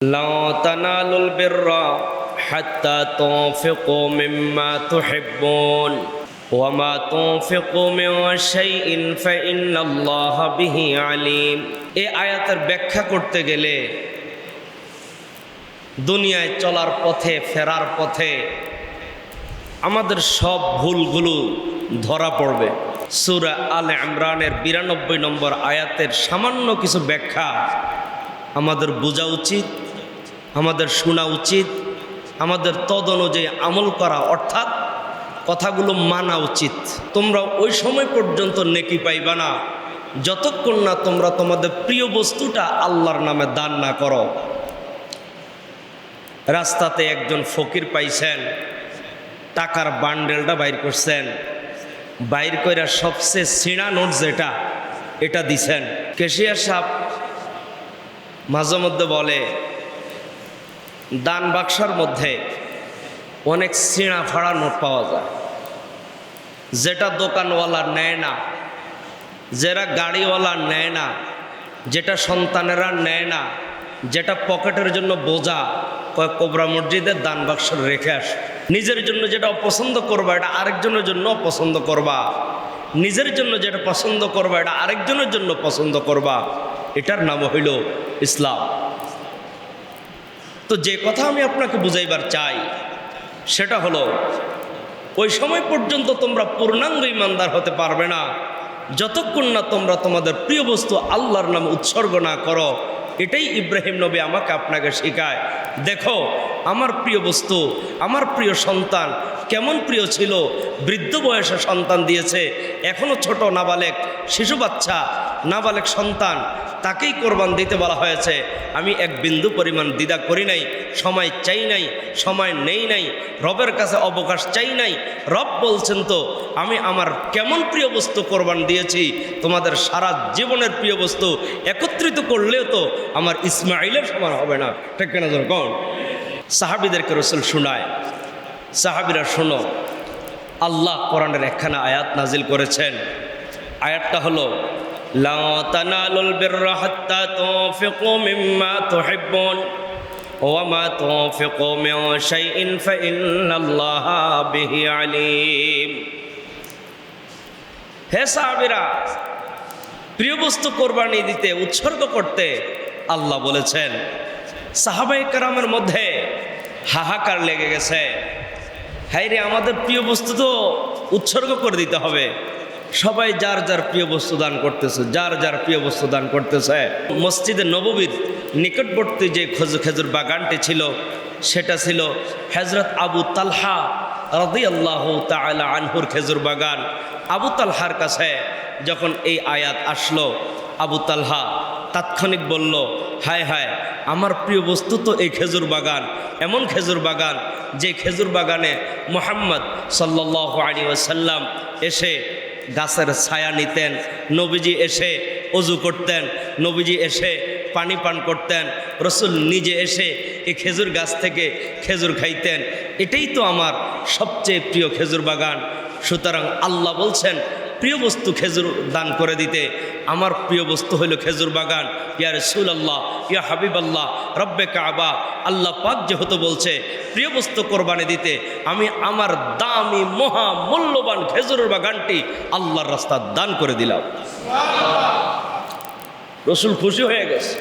لا تنالوا البر حتى تنفقوا مما تحبون وما تنفقوا من شيء فإن الله به عليم। এই আয়াতের ব্যাখ্যা করতে গেলে দুনিয়ায় চলার পথে ফেরার পথে আমাদের সব ভুলগুলো ধরা পড়বে। সূরা আলে ইমরানের 92 নম্বর আয়াতের সামান্য কিছু ব্যাখ্যা আমাদের বোঝা উচিত, আমাদের শোনা উচিত, আমাদের তদ অনুযায়ী আমল করা অর্থাৎ কথাগুলো মানা উচিত। তোমরা ওই সময় পর্যন্ত নেকি পাইবা না যতক্ষণ না তোমরা তোমাদের প্রিয় বস্তুটা আল্লাহর নামে দান না করো। রাস্তাতে একজন ফকির পাইছেন, টাকার বান্ডেলটা বাইর করছেন, বাইর কইরা সবচেয়ে ছিঁড়া নোট যেটা এটা দিছেন। ক্যাশিয়ার সাহেব মাঝে মধ্যে বলে দান বাক্সর মধ্যে অনেক ছিঁড়া ফাড়া নোট পাওয়া যায়, যেটা দোকানওয়ালা নেয় না, যেটা গাড়িওয়ালা নেয় না, যেটা সন্তানেরা নেয় না, যেটা পকেটের জন্য বোঝা। কয়েক কোবরা মসজিদের দান বাক্স রেখে আস। নিজের জন্য যেটা অপছন্দ করবা এটা আরেকজনের জন্য পছন্দ করবা, নিজের জন্য যেটা পছন্দ করবা এটা আরেকজনের জন্য পছন্দ করবা। এটার নাম হইল ইসলাম। তো যে কথা আমি আপনাকে বুঝাইবার চাই সেটা হলো ওই সময় পর্যন্ত তোমরা পূর্ণাঙ্গ ইমানদার হতে পারবে না যতক্ষণ না তোমরা তোমাদের প্রিয় বস্তু আল্লাহর নামে উৎসর্গ না করো। এটাই ইব্রাহিম নবী আমাকে আপনাকে শেখায়। দেখো আমার প্রিয় বস্তু, আমার প্রিয় সন্তান কেমন প্রিয় ছিল। বৃদ্ধ বয়সে সন্তান দিয়েছে, এখনও ছোট নাবালেক শিশু বাচ্চা, নাবালেক সন্তান, তাকেই কোরবান দিতে বলা হয়েছে। আমি এক বিন্দু পরিমাণ দ্বিধা করি নাই, সময় চাই নাই, সময় নেই নাই, রবের কাছে অবকাশ চাই নাই। রব বলছেন তো আমি আমার কেমন প্রিয় বস্তু কোরবান দিয়েছি, তোমাদের সারা জীবনের প্রিয় বস্তু একত্রিত করলেও তো আমার ইসমাইলের সমান হবে না। ঠিক কেনা জন কোন? সাহাবীদেরকে রাসূল শোনায়, সাহাবীরা শোনো, আল্লাহ কোরআনের একখানা আয়াত নাজিল করেছেন। আয়াতটা হলো লা তানালুল বিররা হাত্তা তুনফিকু মিম্মা তুহিব্বুন ওয়া মা তুনফিকু মিন শাইইন ফাইন্নাল্লাহা বিহি আলিম। হে সাহাবীরা, প্রিয় বস্তু কোরবানি দিতে উৎসর্গ করতে আল্লাহ বলেছেন। সাহাবায়ে কেরামের মধ্যে হাহাকার লেগে গেছে, হায় রে আমাদের প্রিয় বস্তু তো উৎসর্গ করে দিতে হবে। সবাই যার যার প্রিয় বস্তু দান করতেছে, যার যার প্রিয় বস্তু দান করতেছে। মসজিদে নববীর নিকটবর্তী যে খেজুর বাগানটি ছিল সেটা ছিল হযরত আবু তালহা রাদিয়াল্লাহু তাআলা আনহুর খেজুর বাগান। আবু তালহার কাছে যখন এই আয়াত আসলো, আবু তালহা তাৎক্ষণিক বলল, হায় হায় আমার প্রিয় বস্তু তো এই খেজুর বাগান, এমন খেজুর বাগান যে খেজুর বাগানে মুহাম্মদ সাল্লাল্লাহু আলাইহি ওয়াসাল্লাম এসে গাছের ছায়া নিতেন, নবীজি এসে ওযু করতেন, নবীজি এসে পানি পান করতেন, রসুল নিজে এসে এই খেজুর গাছ থেকে খেজুর খাইতেন। এটাই তো আমার সবচেয়ে প্রিয় খেজুর বাগান। সুতরাং আল্লাহ বলছেন প্রিয় বস্তু খেজুর দান করে দিতে। আমার প্রিয় বস্তু হইল খেজুর বাগান। ইয়া রাসূলুল্লাহ, ইয়া হাবিবাল্লাহ, রব্বে কাবা, আল্লাহ পাক যেহেতু বলছে প্রিয় বস্তু কোরবানি দিতে, আমি আমার দামি মহা মূল্যবান খেজুরের বাগানটি আল্লাহর রাস্তা দান করে দিলাম। রসুল খুশি হয়ে গেছে,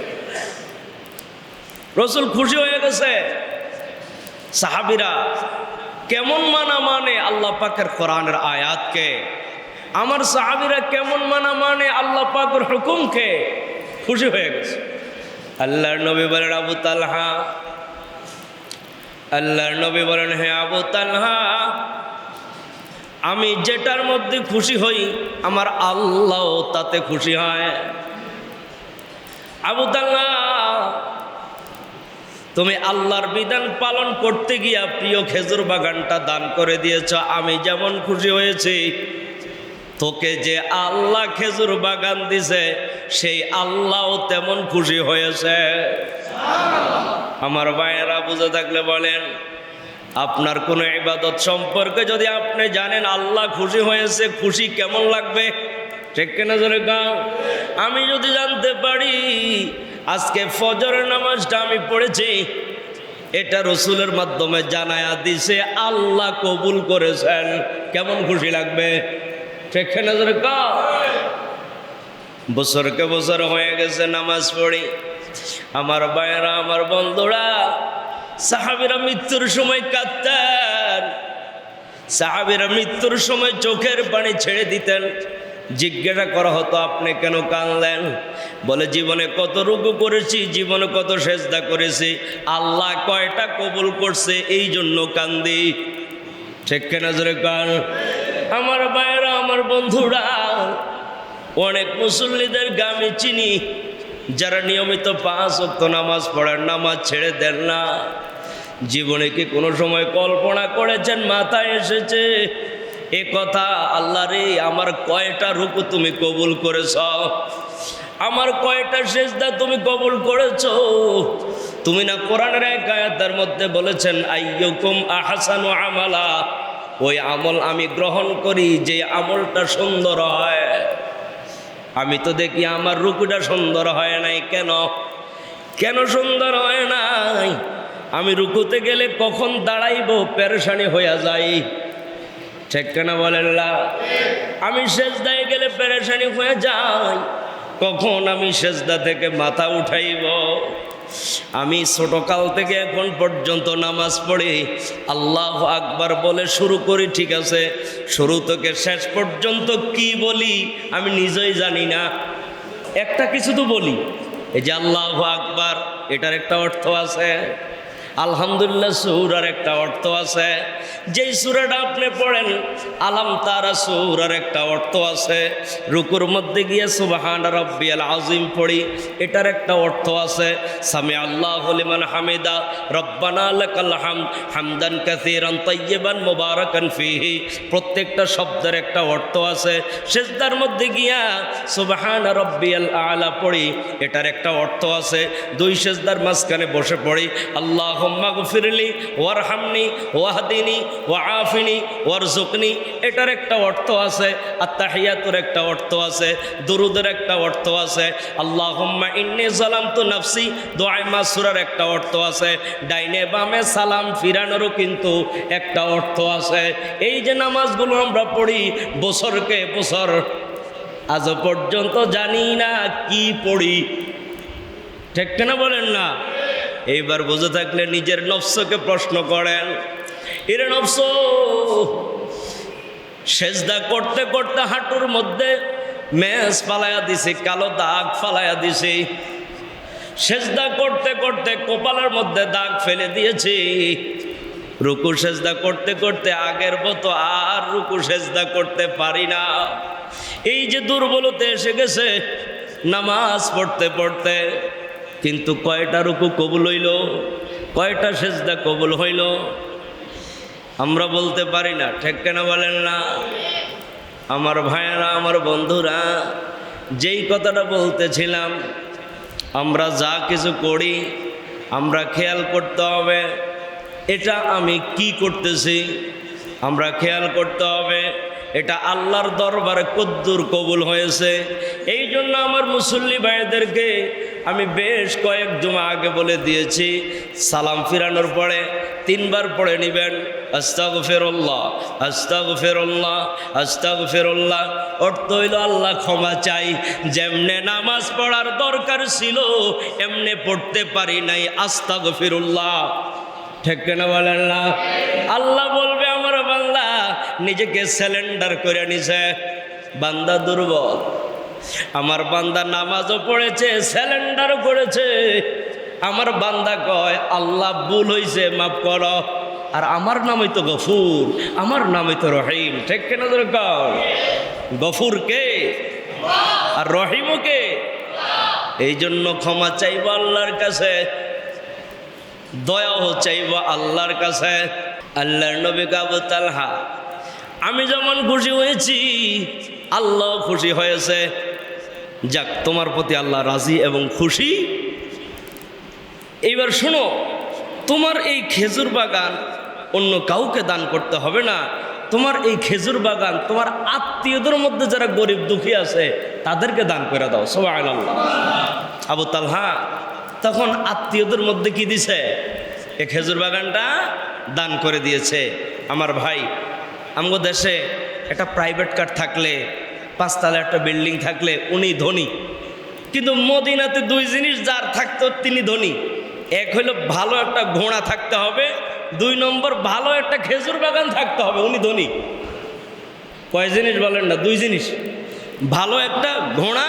রসুল খুশি হয়ে গেছে। সাহাবীরা কেমন মানে আল্লাহ পাকের কোরআনের আয়াতকে, আমার সাহাবীরা কেমন মানে আল্লাহ পাকের হুকুমকে, খুশি হয়ে গেছে। আল্লাহর নবী বলেন আবু তালহা, আল্লাহর নবী বলেন হে আবু তালহা, আমি যেটার মধ্যে খুশি হই আমার আল্লাহ তাতে খুশি হয়। আবু তালহা, তুমি আল্লাহর বিধান পালন করতে গিয়া প্রিয় খেজুর বাগানটা দান করে দিয়েছ। আমি যেমন খুশি হয়েছি, তোকে যে আল্লাহ খেজুর বাগান দিছে সেই আল্লাহও তেমন খুশি হয়েছে। আমার ভাইয়েরা বুঝে থাকলে বলেন, আপনার কোনো ইবাদত সম্পর্কে যদি আপনি জানেন আল্লাহ খুশি হয়েছে, খুশি কেমন লাগবে? ঠিক কিনা জোরে গাও। আমি যদি জানতে পারি আজকে ফজরের নামাজটা আমি পড়েছি, এটা রসুলের মাধ্যমে জানায়া দিছে আল্লাহ কবুল করেছেন, কেমন খুশি লাগবে? ঠিক না? বছরকে বছর হয়ে গেছে নামাজ পড়ি। আমার ভাইয়েরা, আমার বন্ধুরা, সাহাবীরা মৃত্যুর সময় কাঁদতেন, সাহাবীরা মৃত্যুর সময় চোখের পানি ছেড়ে দিতেন। জিজ্ঞাসা করা হতো আপনি কেন কাঁদলেন? বলে জীবনে কত রুকু করেছি, জীবনে কত সেজদা করেছি, আল্লাহ কয়টা কবুল করছে এই জন্য কান্দি। ঠিক কেনা জোরে কান? আমার ভাইয়েরা, আমার বন্ধুরা, অনেক মুসল্লিদেরকে আমি চিনি যারা নিয়মিত 5 ওয়াক্ত নামাজ পড়েন, নামাজ ছেড়ে দেন না। জীবনে কি কোনো সময় কল্পনা করেছেন, মাথায় এসেছে এ কথা, আল্লাহ রে আমার কয়টা রুকু তুমি কবুল করেছ, আমার কয়টা সেজদা তুমি কবুল করেছো? তুমি না কোরআনের এক আয়াতের মধ্যে বলেছেন আইয়ুকুম আহসানু আমালা, ওই আমল আমি গ্রহণ করি যে আমলটা সুন্দর হয়। আমি তো দেখি আমার রুকুটা সুন্দর হয় নাই। কেন কেন সুন্দর হয় নাই? আমি রুকুতে গেলে কখন দাঁড়াইব পেরেশানি হইয়া যাই। ঠিক কেনা বলেন না? আমি সেজদায় গেলে পেরেশানি হয়ে যাই, কখন আমি সেজদা থেকে মাথা উঠাইব। আমি ছোটকাল থেকে এখন পর্যন্ত নামাজ পড়ি, আল্লাহু আকবার বলে শুরু করি, ঠিক আছে, শুরু থেকে শেষ পর্যন্ত কি বলি আমি নিজেই জানি না। একটা কিছু তো বলি, এই যে আল্লাহু আকবার, এটার একটা অর্থ আছে। আলহামদুলিল্লাহ সূরার একটা অর্থ আছে। যেই সূরাটা আপনি পড়েন আলাম তারা সূরার একটা অর্থ আছে। রুকুর মধ্যে গিয়ে সুবহান রাব্বিয়াল আযীম পড়ি, এটার একটা অর্থ আছে। সামি আল্লাহু লিমান হামিদা রব্বানা লাকাল হামদ হামদান কাসীরান তাইয়্যিবান মুবারাকান ফীহি, প্রত্যেকটা শব্দের একটা অর্থ আছে। সিজদার মধ্যে গিয়া সুবহান রাব্বিয়াল আলা পড়ি, এটার একটা অর্থ আছে। 2 সিজদার মাঝখানে বসে পড়ি আল্লাহুম্মা গফিরলি ওয়ারহামনি ওয়াহদিনি ওয়াআফিনি ওয়ারযুকনি, এটার একটা অর্থ আছে। আত্তাহিয়াতুর একটা অর্থ আছে, দুরুদের একটা অর্থ আছে। আল্লাহুম্মা ইন্নী যালামতু নাফসি দুআ সূরার একটা অর্থ আছে। ডাইনে বামে সালাম ফিরানোরও কিন্তু একটা অর্থ আছে। এই যে নামাজগুলো আমরা পড়ি বছরকে বছর, আজ পর্যন্ত জানি না কি পড়ি। ঠিক না বলেন না? এইবার বুঝে থাকলে নিজের নফসকে প্রশ্ন করেন, এর নফস, সেজদা করতে করতে হাঁটুর মধ্যে মেজ ফালাইয়া দিছি, কালো দাগ ফালাইয়া দিছি। সেজদা করতে করতে কপালের মধ্যে দাগ ফেলে দিয়েছি। রুকু সেজদা করতে করতে আগের মতো আর রুকু সেজদা করতে পারি না। এই যে দুর্বলতা এসে গেছে নামাজ পড়তে পড়তে। কিন্তু কয়টা রুকু কবুল হইল, কয়টা সেজদা কবুল হইল আমরা বলতে পারি না। ঠিক কেন বলেন না? আমার ভাইয়েরা, আমার বন্ধুরা, যেই কথাটা বলতেছিলাম, আমরা যা কিছু করি আমরা খেয়াল করতে হবে এটা আমি কি করতেছি। আমরা খেয়াল করতে হবে এটা আল্লাহর দরবারে কদ্দুর কবুল হয়েছে। এই জন্য আমার মুসল্লি ভাইদেরকে আমি বেশ কয়েক জুমা আগে বলে দিয়েছি, সালাম ফিরানোর পরে 3 বার পড়ে নেবেন আস্তাগফিরুল্লাহ আস্তাগফিরুল্লাহ আস্তাগফিরুল্লাহ। অর্থ হইল আল্লাহ ক্ষমা চাই, যেমনে নামাজ পড়ার দরকার ছিল এমনে পড়তে পারি নাই, আস্তাগফিরুল্লাহ। ঠিক না বলেন না? আল্লাহ বলবে আমার বান্দা নিজেকে স্যালেন্ডার করে নিছে, বান্দা দুর্বল। আমার বান্দা নামাজও পড়েছে, স্যালেন্ডার করেছে। আমার বান্দা কয় আল্লাহ ভুল হইছে, মাফ করো। আর আমার নামই তো গফুর, আমার নামই তো রহিম। ঠিক কেন দরকার? গফুর কে আর রহিমও কে? এই জন্য ক্ষমা চাইব আল্লাহর কাছে, দয়াও চাইব আল্লাহর কাছে। আল্লাহর নবী আবু তালহা, আমি যেমন খুশি হয়েছি আল্লাহ খুশি হয়েছে। যাক, তোমার প্রতি আল্লাহ রাজি এবং খুশি। এইবার শোনো, তোমার এই খেজুর বাগান অন্য কাউকে দান করতে হবে না, তোমার এই খেজুর বাগান তোমার আত্মীয়দের মধ্যে যারা গরিব দুঃখী আছে তাদেরকে দান করে দাও। সুবহানাল্লাহ। আবু তালহা তখন আত্মীয়দের মধ্যে কি দিছে? এই খেজুর বাগানটা দান করে দিয়েছে। আমার ভাই, আমগো দেশে একটা প্রাইভেট কার থাকলে, 5 তলা একটা বিল্ডিং থাকলে উনি ধনী, কিন্তু মদিনাতে 2 জিনিস যার থাকতো তিনি ধনী। এক হইল ভালো একটা ঘোড়া থাকতে হবে, 2 নম্বর ভালো একটা খেজুর বাগান থাকতে হবে, উনি ধনী। কয় জিনিস বলেন না? 2 জিনিস, ভালো একটা ঘোড়া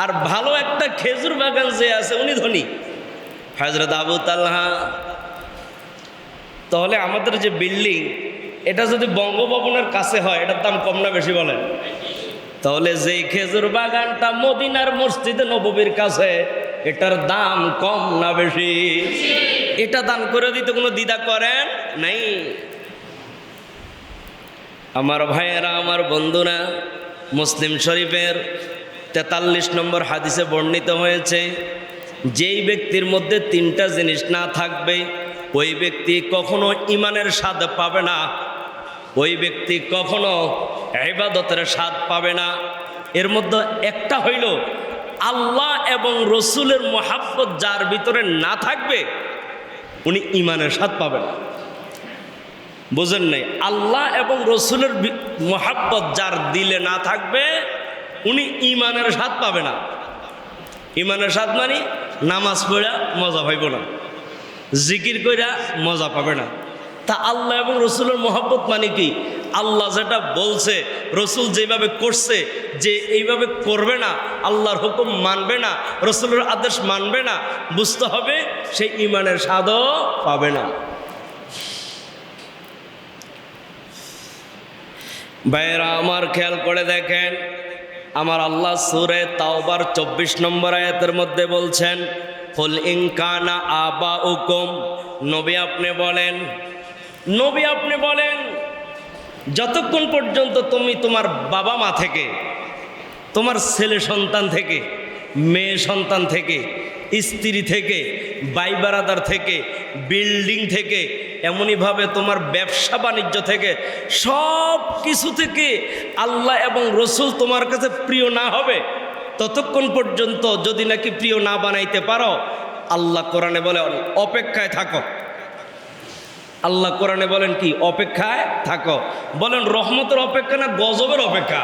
আর ভালো একটা খেজুর বাগান যে আছে উনি ধনী। হযরত আবু তালহা, তাহলে আমাদের যে বিল্ডিং এটা যদি বঙ্গভবনের কাছে হয় এটার দাম কম না বেশি বলেন? তাহলে যেই খেজুর বাগানটা মদিনার মসজিদে নববীর কাছে এটার দাম কম না বেশি? এটা দান করে দিতে কোনো দ্বিধা করেন নাই। আমার ভাইয়েরা, আমার বন্ধুরা, মুসলিম শরীফের 43 নম্বর হাদিসে বর্ণিত হয়েছে, যেই ব্যক্তির মধ্যে 3টা জিনিস না থাকবে ওই ব্যক্তি কখনো ঈমানের স্বাদ পাবে না, ওই ব্যক্তি কখনো ইবাদতের স্বাদ পাবে না। এর মধ্যে একটা হইল আল্লাহ এবং রসুলের মহাব্বত যার ভিতরে না থাকবে উনি ঈমানের স্বাদ পাবে না। বুঝেন নাই? আল্লাহ এবং রসুলের মহাব্বত যার দিলে না থাকবে উনি ঈমানের স্বাদ পাবে না। ঈমানের স্বাদ মানে নামাজ পড়া মজা পাইব না, জিকির কইরা মজা পাবে না। তা আল্লাহ এবং রসুলের মহব্বত মানে কি? আল্লাহ যেটা বলছে, রসুল যেভাবে করছে, যে এইভাবে করবে না, আল্লাহর হুকুম মানবে না, রসুলের আদেশ মানবে না, বুঝতে হবে সেই ঈমানের স্বাদও পাবে না। ভাইয়েরা আমার, খেয়াল করে দেখেন, আমার আল্লাহ সূরা তাওবার 24 নম্বর আয়াতের মধ্যে বলছেন, কুল ইন কানা আবাউকুম, নবী আপনি বলেন, নবী আপনি বলেন, যতক্ষণ পর্যন্ত তুমি তোমার বাবা মা থেকে, তোমার ছেলে সন্তান থেকে, মেয়ে সন্তান থেকে, স্ত্রী থেকে, ভাই বারাদার থেকে, বিল্ডিং থেকে, এমনইভাবে তোমার ব্যবসা বাণিজ্য থেকে, সব কিছু থেকে আল্লাহ এবং রসুল তোমার কাছে প্রিয় না হবে, ততক্ষণ পর্যন্ত যদি নাকি প্রিয় না বানাইতে পারো, আল্লাহ কোরআনে বলে অপেক্ষায় থাকো। আল্লাহ কোরআনে বলেন কি? অপেক্ষায় থাকো। বলেন রহমতের অপেক্ষা না গজবের অপেক্ষা?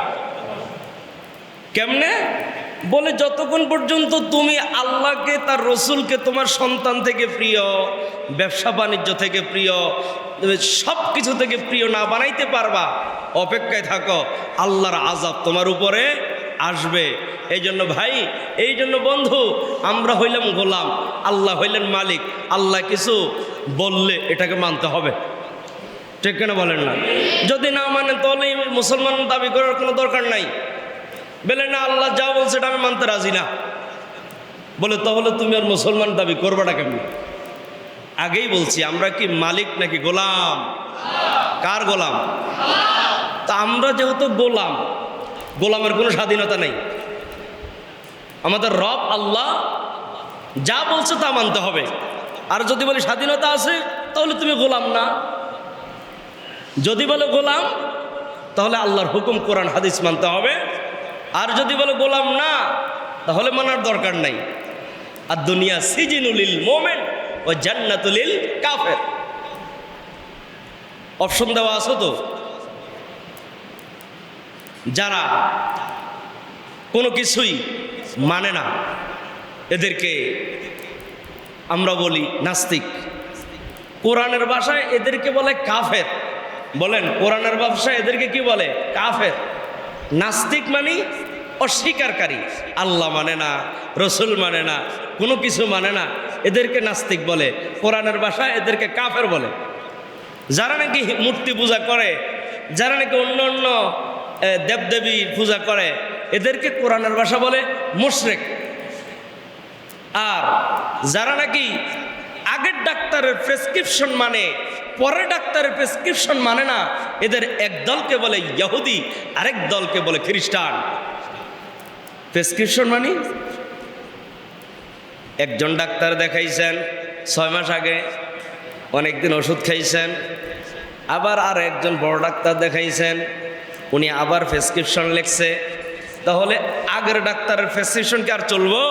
কেমনে? বলে যতক্ষণ পর্যন্ত তুমি আল্লাহকে, তার রসুলকে তোমার সন্তান থেকে প্রিয়, ব্যবসা বাণিজ্য থেকে প্রিয়, সব কিছু থেকে প্রিয় না বানাইতে পারবা, অপেক্ষায় থাকো, আল্লাহর আযাব তোমার উপরে আসবে। এই জন্য ভাই, এই জন্য বন্ধু, আমরা হইলাম গোলাম, আল্লাহ হইলেন মালিক। আল্লাহ কিছু বললে এটাকে মানতে হবে, ঠিক কেন বলেন না? যদি না মানেন তাহলে মুসলমান দাবি করার কোনো দরকার নাই। বলে না, আল্লাহ যা বলছে এটা আমি মানতে রাজি না, বলে তাহলে তুমি আর মুসলমান দাবি করবাটা কেমন? আগেই বলছি, আমরা কি মালিক নাকি গোলাম? কার গোলাম? তা আমরা যেহেতু গোলাম, গোলামের কোনো স্বাধীনতা নেই। আমাদের রব আল্লাহ যা বলছে তা মানতে হবে। আর যদি বলি স্বাধীনতা আছে, তাহলে তুমি গোলাম না। যদি বলে গোলাম, তাহলে আল্লাহর হুকুম কোরআন হাদিস মানতে হবে। আর যদি বলে গোলাম না, তাহলে মানার দরকার নাই। আর দুনিয়া সিজিনুলিল মোমেন ও জান্নাতুলিল কাফের, অপশন দেওয়া আছে তো। যারা কোনো কিছুই মানে না এদেরকে আমরা বলি নাস্তিক। কোরআনের ভাষায় এদেরকে বলে কাফের। বলেন, কোরআনের ভাষায় এদেরকে কি বলে? কাফের। নাস্তিক মানে অস্বীকারী, আল্লাহ মানে না, রসুল মানে না, কোনো কিছু মানে না, এদেরকে নাস্তিক বলে। কোরআনের ভাষায় এদেরকে কাফের বলে। যারা নাকি মূর্তি পূজা করে, যারা নাকি অন্য অন্য দেবদেবী পূজা করে, এদেরকে কোরআনের ভাষা বলে মুশরিক। আর যারা নাকি আগের ডাক্তারের প্রেসক্রিপশন মানে, পরের ডাক্তারের প্রেসক্রিপশন মানে না, এদের এক দলকে বলে ইহুদি, আরেক দলকে বলে খ্রিস্টান। প্রেসক্রিপশন মানে, একজন ডাক্তার দেখাইছেন 6 মাস আগে, অনেকদিন ওষুধ খাইছেন, আবার আর একজন বড় ডাক্তার দেখাইছেন, উনি আবার প্রেসক্রিপশন লিখছে। তাহলে আগের ডাক্তারের প্রেসক্রিপশন কি আর চলবো?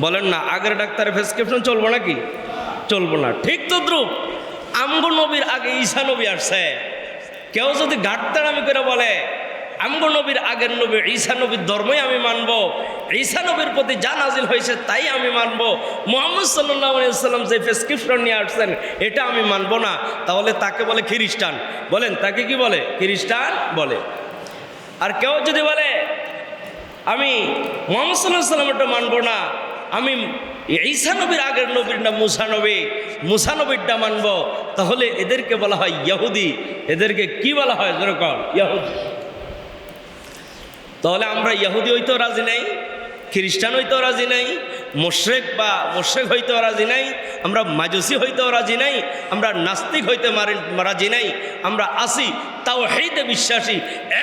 বলেন না, আগের ডাক্তারের প্রেসক্রিপশন চলবো নাকি? চলবো না। ঠিক তদ্রুপ আমগো নবীর আগে ঈসা নবী আসছে। কেউ যদি গাটতারামি করে বলে আমগো নবীর আগের নবী ঈসা নবীর ধর্মই আমি মানবো, ঈসা নবীর প্রতি যা নাজিল হয়েছে তাই আমি মানবো, মুহাম্মদ সাল্লাল্লাহু আলাইহি ওয়াসাল্লাম যে প্রেসক্রিপশন নিয়ে আসছেন এটা আমি মানবো না, তাহলে তাকে বলে খ্রিস্টান। বলেন তাকে কি বলে? খ্রিস্টান বলে। আর কেউ যদি বলে আমি মুহাম্মদ সাল্লাল্লাহু আলাইহি ওয়াসাল্লাম এটা মানবো না, আমি ঈসা নবীর আগের নবীর নাম মুসা নবীরটা মানবো, তাহলে এদেরকে বলা হয় ইহুদি। এদেরকে কি বলা হয়? যেরকম ইহুদি। তাহলে আমরা ইহুদি হইতেও রাজি নাই, খ্রিস্টান হইতেও রাজি নাই, মুশরিক হইতেও রাজি নাই, আমরা মাজুসি হইতেও রাজি নাই, আমরা নাস্তিক হইতে রাজি নাই। আমরা আসি তাওহীদে বিশ্বাসী,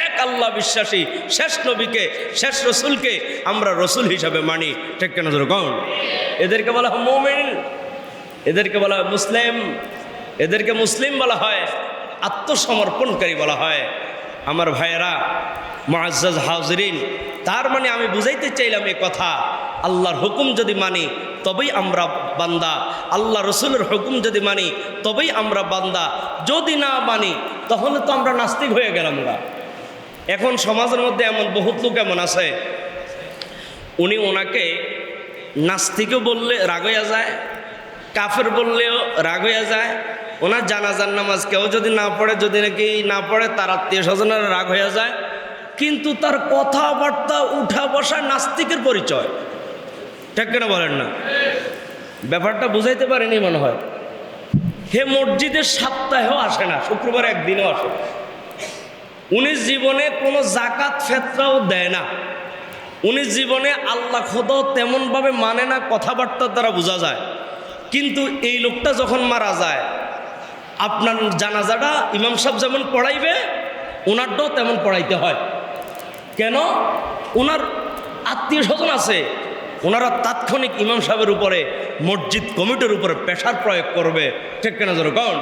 এক আল্লাহ বিশ্বাসী, শেষ নবীকে শেষ রসুলকে আমরা রসুল হিসাবে মানি। ঠিক কেন যেরকম? এদেরকে বলা হয় মুমিন, এদেরকে বলা হয় মুসলিম, এদেরকে মুসলিম বলা হয়, আত্মসমর্পণকারী বলা হয়। আমার ভাইয়েরা, মুআজ্জাজ হাজিরিন, তার মানে আমি বুঝাইতে চাইলাম এ কথা, আল্লাহর হুকুম যদি মানি তবেই আমরা বান্দা, আল্লাহ রসুলের হুকুম যদি মানি তবেই আমরা বান্দা, যদি না মানি তাহলে তো আমরা নাস্তিক হয়ে গেলাম। এখন সমাজের মধ্যে এমন বহুত লোক এমন আছে, উনি ওনাকে নাস্তিকও বললে রাগ হইয়া যায়, কাফের বললেও রাগ হইয়া যায়। ওনার জানাজার নামাজ কেউ যদি না পড়ে, যদি নাকি না পড়ে, তার আত্মীয় স্বজনেরা রাগ হইয়া যায়, কিন্তু তার কথাবার্তা উঠা বসা নাস্তিকের পরিচয়। ঠিক কেন বলেন না? ব্যাপারটা বুঝাইতে পারেনি মনে হয়। হে মসজিদের সপ্তাহেও আসে না, শুক্রবার একদিনও আসে। উনি জীবনে কোনো জাকাত ফেতরাও দেয় না, উনি জীবনে আল্লাহ খোদাও তেমনভাবে মানে না, কথাবার্তার দ্বারা বোঝা যায়। কিন্তু এই লোকটা যখন মারা যায়, আপনার জানাজাটা ইমাম সাহেব যেমন পড়াইবে ওনারটাও তেমন পড়াইতে হয়। কেন? ওনার আত্মীয় স্বজন আছে, ওনারা তাৎক্ষণিক ইমাম সাহেবের উপরে, মসজিদ কমিটির উপরে প্রেশার প্রয়োগ করবে। ঠিক কেন যেরকম?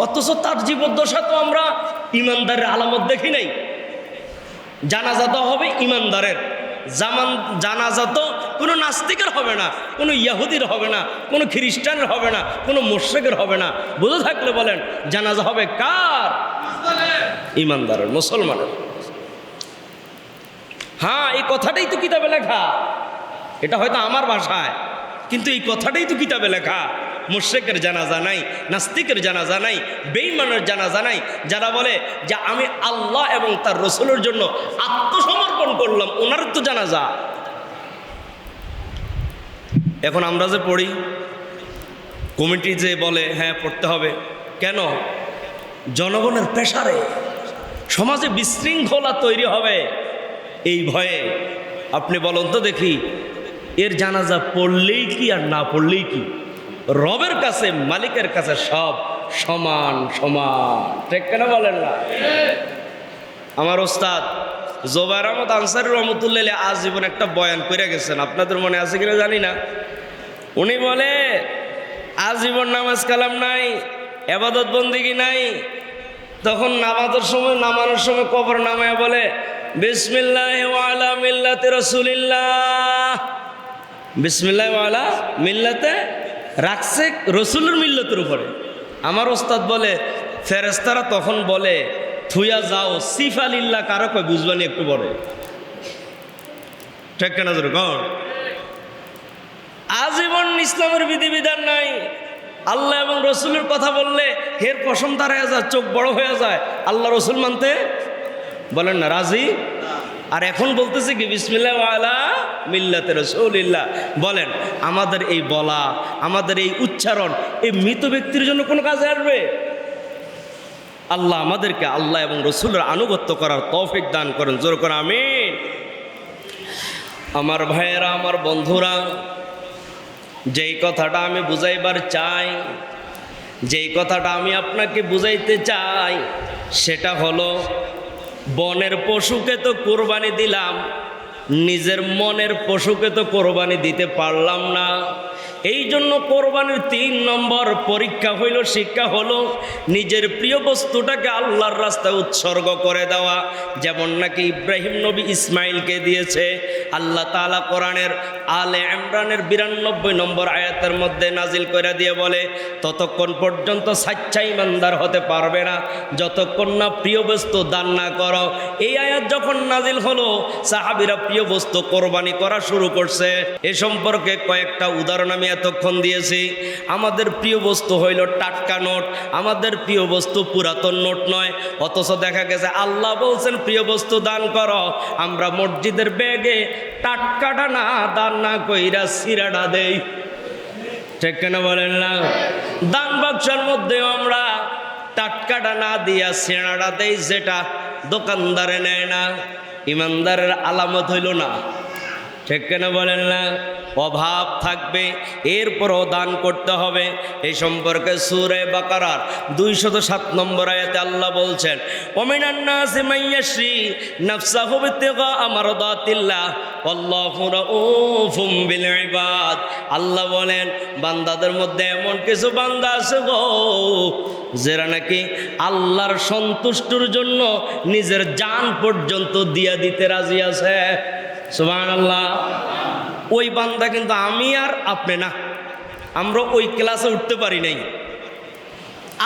অথচ তার জীবদ্দশা তো আমরা ইমানদারের আলামত দেখি নাই। জানাজা তো হবে ইমানদারের, জানাজা তো কোনো নাস্তিকের হবে না, কোনো ইহুদির হবে না, কোনো খ্রিস্টানের হবে না, কোনো মুশরিকের হবে না। বুঝে থাকলে বলেন, জানাজা হবে কার? ইমানদারের, মুসলমানের। হ্যাঁ, এই কথাটাই তো কিতাবে লেখা। এটা হয়তো আমার ভাষায়, কিন্তু এই কথাটাই তো কিতাবে লেখা। মুশরিকের জানাজা নাই, নাস্তিকের জানাজা নাই, বেঈমানের জানাজা নাই। যারা বলে যে আমি আল্লাহ এবং তার রসুলের জন্য আত্মসমর্পণ করলাম, ওনার তো জানাজা। এখন আমরা যে পড়ি, কমিটি যে বলে হ্যাঁ পড়তে হবে, কেন? জনগণের প্রেসারে সমাজে বিশৃঙ্খলা তৈরি হবে এই ভয়ে। আপনি বলুন তো দেখি, এর জানাজা পড়লেই কি আর না পড়লেই কি? রবের কাছে, মালিকের কাছে সব সমান সমান। ঠিক কেন বলেন না? আমার ওস্তাদ জোবায়ের আহমদ আনসারী রহমতুল্লাহ আজীবন একটা বয়ান করে গেছেন, আপনাদের মনে আছে কিনা জানি না। উনি বলে আজীবন নামাজ কালাম নাই, ইবাদত বন্দেগী নাই। তখন নামাজের সময়, নামানোর সময় কবর নামায় বলে বিসমিল্লাহ ওয়া আলা মিল্লাতি রাসূলিল্লাহ, বিসমিল্লাহ ওয়া আলা মিল্লাতে, রাখছে রসুলের মিল্লতের উপরে। আমার ওস্তাদ বলে ফেরেশতারা তখন বলে থুইয়া যাও, সিফালিল্লাহ কারো কয় বুঝবানি একটু বড়। ঠিক কেনা যেরকম? আজীবন ইসলামের বিধিবিধান নাই। আল্লাহ এবং রসুলের কথা বললে হের পশম দাঁড়ায় যায়, চোখ বড় হয়ে যায়। আল্লাহ রসুল মানতে বলেন না রাজি। আর এখন বলতেছে কি বিসমিল্লাহ ওয়া আলা মিল্লাতে রাসূলিল্লাহ। বলেন আমাদের এই বলা, আমাদের এই উচ্চারণ এই মৃত ব্যক্তির জন্য কোনো কাজে আসবে? আল্লাহ আমাদেরকে আল্লাহ এবং রসুলের আনুগত্য করার তৌফিক দান করেন, জোর করে আমিন। আমার ভাইয়েরা, আমার বন্ধুরা, যেই কথাটা আমি বুঝাইবার চাই, যেই কথাটা আমি আপনাকে বুঝাইতে চাই, সেটা হলো বনের পশুকে তো কোরবানি দিলাম, নিজের মনের পশুকে তো কোরবানি দিতে পারলাম না। এই জন্য কোরবানির 3 নম্বর পরীক্ষা হইল, শিক্ষা হলো নিজের প্রিয় বস্তুটাকে আল্লাহর রাস্তায় উৎসর্গ করে দেওয়া। যেমন নাকি ইব্রাহিম নবী ইসমাইলকে দিয়েছে। আল্লাহ তাআলা কোরআনের আলে ইমরানের 92 নম্বর আয়াতের মধ্যে নাজিল করে দিয়ে বলে, ততক্ষণ পর্যন্ত সাচ্চা ইমানদার হতে পারবে না যতক্ষণ না প্রিয় বস্তু দান না করো। এই আয়াত যখন নাজিল হলো, সাহাবীরা প্রিয় বস্তু কোরবানি করা শুরু করছে। এ সম্পর্কে কয়েকটা উদাহরণ আমি এতক্ষণ দিয়েছি। আমাদের প্রিয় বস্তু হইল টাটকা নোট, আমাদের প্রিয় বস্তু পুরাতন নোট নয়। অথচ দেখা গেছে আল্লাহ বলছেন প্রিয় বস্তু দান করো, আমরা মসজিদের ব্যাগে টাটকাটা না দান না কইরা সিরাটা দেই। ঠিক কেন বলেন না? দান বাক্সের মধ্যে আমরা টাটকাটা না দিয়া সিরাটা দেই, যেটা দোকানদারে নেয় না। ইমানদারের আলামত হইল না। ঠিক কেন বলেন না? অভাব থাকবে, এরপরও দান করতে হবে। এই সম্পর্কে সূরা বাকারার 207 নম্বর আয়াতে আল্লাহ বলছেন, ওমিনান নাসি মাইয়াশরি নাফসাহু বিতিগা মারদাতিল্লাহ আল্লাহু রাউফুম বিল ইবাদ। আল্লাহ বলেন, বান্দাদের মধ্যে এমন কিছু বান্দা আছে গো, যারা নাকি আল্লাহর সন্তুষ্টির জন্য নিজের জান পর্যন্ত দিয়া দিতে রাজি আছে। সুবহানাল্লাহ। ওই বান্দা কিন্তু আমি আর আপনি না, আমরা ওই ক্লাসে উঠতে পারি নাই।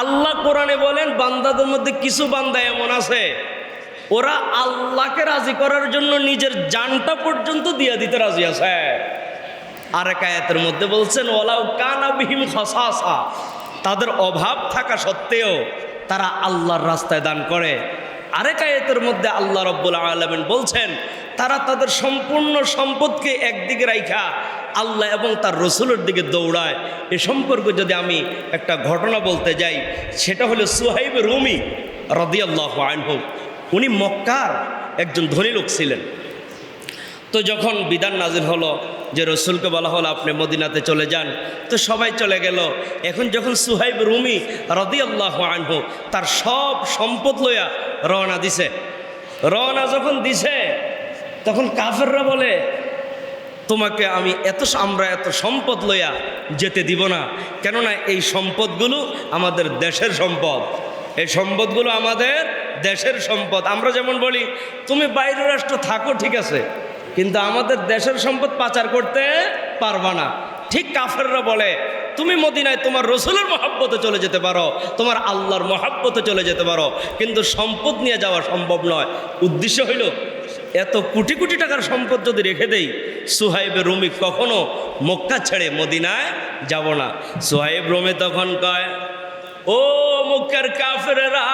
আল্লাহ কোরআনে বলেন, বান্দাদের মধ্যে কিছু বান্দা এমন আছে, ওরা আল্লাহকে রাজি করার জন্য নিজের জানটা পর্যন্ত দিয়ে দিতে রাজি আছে। আরেক আয়াতের মধ্যে বলছেন, ওয়ালাউ কানা বিহিম খাসাসা, তাদের অভাব থাকা সত্ত্বেও তারা আল্লাহর রাস্তায় দান করে। আরেক আয়াতের মধ্যে আল্লাহ রাব্বুল আলামিন বলছেন, তারা তাদের সম্পূর্ণ সম্পদকে একদিকে রাইখা আল্লাহ এবং তার রসুলের দিকে দৌড়ায়। এ সম্পর্কে যদি আমি একটা ঘটনা বলতে যাই, সেটা হলো সুহাইব রুমি রাদিয়াল্লাহু আনহু। উনি মক্কার একজন ধনী লোক ছিলেন। তো যখন বিধান নাজিল হলো যে রসুলকে বলা হলো আপনি মদিনাতে চলে যান, তো সবাই চলে গেল। এখন যখন সুহাইব রুমি রাদিয়াল্লাহু আনহু তার সব সম্পদ লইয়া রওনা দিছে, রওনা যখন দিছে তখন কাফেররা বলে, তোমাকে আমরা এত সম্পদ লইয়া যেতে দিব না, কেননা এই সম্পদগুলো আমাদের দেশের সম্পদ। এই সম্পদগুলো আমাদের দেশের সম্পদ। আমরা যেমন বলি তুমি বাইরের রাষ্ট্র থাকো, ঠিক আছে, কিন্তু আমাদের দেশের সম্পদ পাচার করতে পারবা না। ঠিক কাফেররা বলে, তুমি মদিনায় তোমার রসুলের মহব্বতে চলে যেতে পারো, তোমার আল্লাহর মহব্বতে চলে যেতে পারো, কিন্তু সম্পদ নিয়ে যাওয়া সম্ভব নয়। উদ্দেশ্য হইল, এত কোটি কোটি টাকার সম্পদ যদি রেখে দেই, সুহাইব রুমি কখনো মক্কা ছেড়ে মদিনায় যাব না। সুহাইব রুমি তখন কয়, ও মক্কার কাফেরেরা,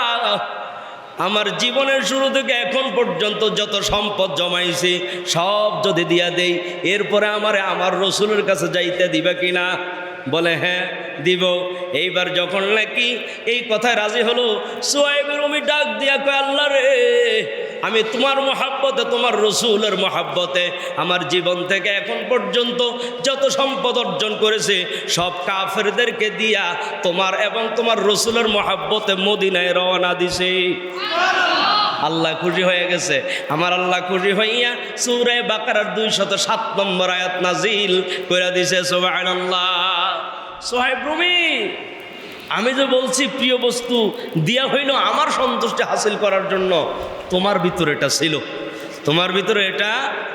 আমার জীবনের শুরু থেকে এখন পর্যন্ত যত সম্পদ জমাইছি সব যদি দিয়া দেই, এরপরে আমার রসুলের কাছে যাইতে দিবে কিনা? বলে হ্যাঁ দিব। এইবার যখন নাকি এই কথায় রাজি হলো, সুহাইব রুমি ডাক দিয়া কয়, আল্লাহ রে, আমি তোমার মহাব্বতে, তোমার রসুলের মহাব্বতে আমার জীবন থেকে এখন পর্যন্ত যত সম্পদ অর্জন করেছে সব কাফেরদেরকে দিয়া তোমার এবং তোমার রসুলের মহাব্বতে মদিনায় রওনা দিছে। আল্লাহ খুশি হয়ে গেছে। আমার আল্লাহ খুশি হইয়া সূরা বাকারার 207 নম্বর আয়াত নাজিল করে দিছে। সুবহানাল্লাহ। সুহাইব রুমি, আমি যে বলছি প্রিয় বস্তু দিয়া হইল আমার সন্তুষ্টি হাসিল করার জন্য, তোমার ভিতরে এটা ছিল, তোমার ভিতরে এটা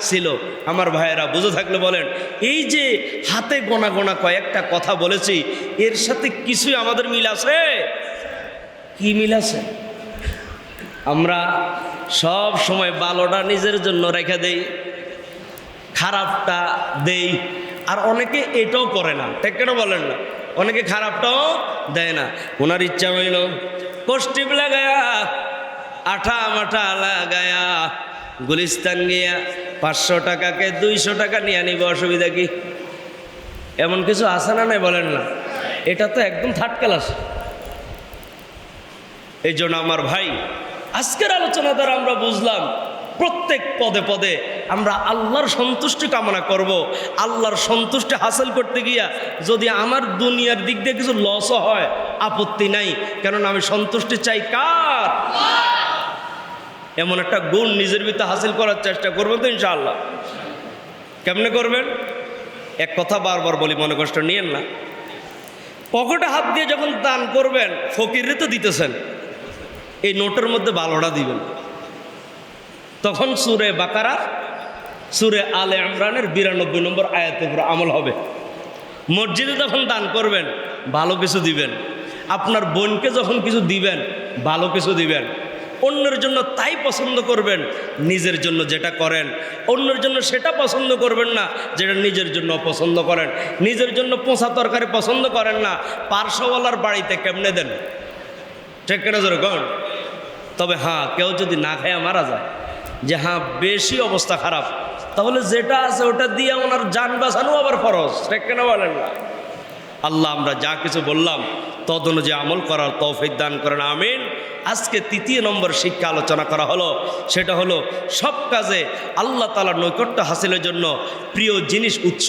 ছিল। আমার ভাইয়েরা বুঝে থাকলে বলেন, এই যে হাতে গোনা গোনা কয়েকটা কথা বলেছি, এর সাথে কিছুই আমাদের মিল আছে? কি মিল আছে? আমরা সব সময় ভালোটা নিজের জন্য রেখে দেই, খারাপটা দেই, আর অনেকে এটাও করে না। ঠিক কেন বলেন না? অনেকে খারাপটাও দেয় না। ওনার ইচ্ছা হইল কষ্টিপ লাগায়া, আঠা মাঠা লাগায়া গুলিস্তান গিয়া 500 টাকাকে 200 টাকা নিয়ে নিব, অসুবিধা কি? এমন কিছু আছে না? নাই বলেন না? এটা তো একদম থার্ড ক্লাস। এই জন্য আমার ভাই, আজকের আলোচনা দ্বারা আমরা বুঝলাম প্রত্যেক পদে পদে আমরা আল্লাহর সন্তুষ্টি কামনা করব। আল্লাহর সন্তুষ্টি হাসিল করতে গিয়া যদি আমার দুনিয়ার দিক দিয়ে কিছু লসও হয়, আপত্তি নাই, কেননা আমি সন্তুষ্টি চাই কার? এমন একটা গুণ নিজের ভিতরে হাসিল করার চেষ্টা করবেন তো ইনশাআল্লাহ। কেমনে করবেন? এক কথা বারবার বলি, মনে কষ্ট নিয়েন না। পকেটে হাত দিয়ে যখন দান করবেন, ফকিরে তো দিতেছেন, এই নোটের মধ্যে ভালোটা দিবেন। তখন সূরা বাকারা, সূরা আলে ইমরানের 92 নম্বর আয়াতের উপর আমল হবে। মসজিদে যখন দান করবেন, ভালো কিছু দিবেন। আপনার বোনকে যখন কিছু দিবেন, ভালো কিছু দিবেন। অন্যের জন্য তাই পছন্দ করবেন, নিজের জন্য যেটা করেন। অন্যের জন্য সেটা পছন্দ করবেন না যেটা নিজের জন্য অপছন্দ করেন। নিজের জন্য পোঁছা তরকারি পছন্দ করেন না, পার্শ্বওয়ালার বাড়িতে কেমনে দেন? ঠিক কেনা জোরে কন? তবে হ্যাঁ, কেউ যদি না খায় মারা যায়, যে হ্যাঁ বেশি অবস্থা খারাপ, তাহলে যেটা আছে ওটা দিয়ে ওনার জান বাঁচানো আবার ফরজ। ঠিক কেনা বলেন না? আল্লাহ আমরা যা কিছু বললাম তদ অনুযায়ী আমল করার তৌফিক দান করেন, আমিন। আজকে 3 নম্বর শিক্ষা আলোচনা করা হলো, সেটা হলো সব কাজে আল্লাহ তাআলার নৈকট্য হাসিলের জন্য প্রিয় জিনিস উৎস